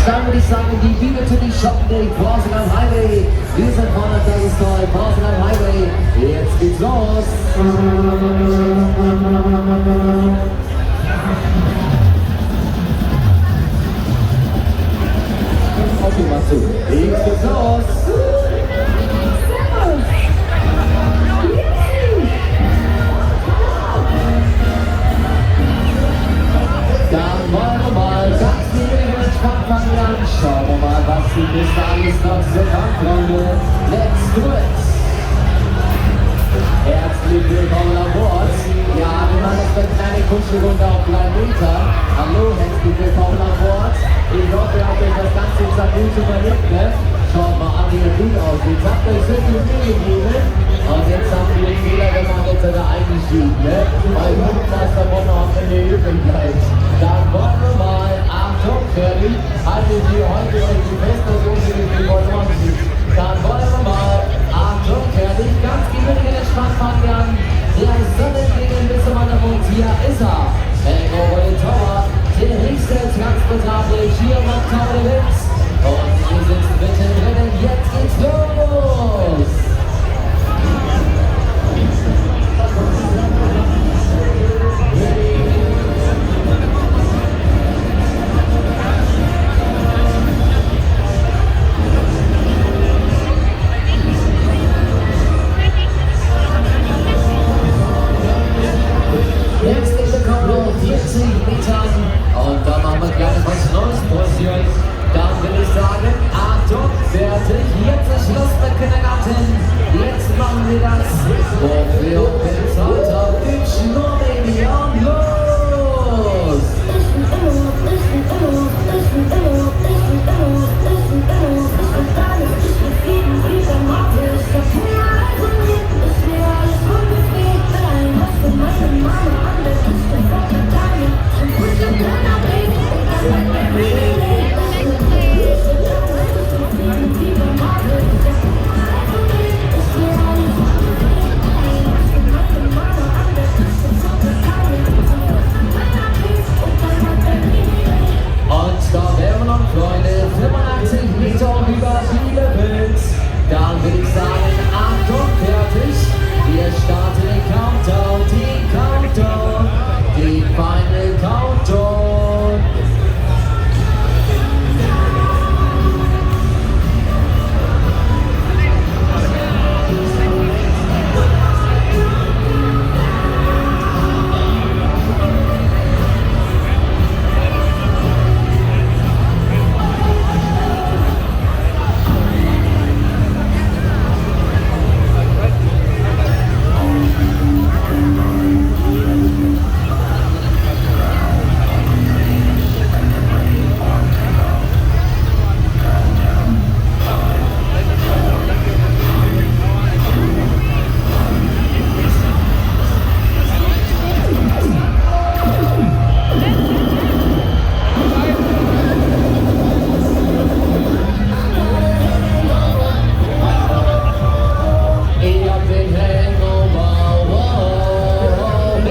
Dann würde ich sagen, die Biene zu die Shoppen, Porzellan Highway. Wir sind vorne, das ist toll, Porzellan Highway. Jetzt geht's los. Okay, mach zu. Jetzt geht's los. Dann wollen wir mal ganz entspannt fangen an. Schauen wir mal, was die bis alles noch so kann, Freunde. Let's do it! Herzlich willkommen an Bord. Ja, wir machen jetzt eine kleine Kuschelrunde auf 3 Meter. Hallo, herzlich willkommen an Bord. Ich hoffe, ihr habt euch das Ganze jetzt gut überlegt, ne? Schaut mal an, wie ihr gut aussieht. Habt euch so viel Mühe gegeben. Und jetzt haben wir den Fehler gemacht, jetzt hat er eingeschieden, ne? Weil Jugendmeister Bonn noch in der Übelkeit. Dann wollen wir mal, Achtung, fertig, haltet die heute die beste Soße mit dem Bonn-Mann. Dann wollen wir mal, Achtung, fertig, ganz gemütlich und entspannt fangen wir an. Der Sonnenklingen bis zum Mann, hier ist er. Hangover den Tower, der höchste Transportable hier am Tower der Witz. Und wir sitzen bitte drinnen, jetzt geht's los.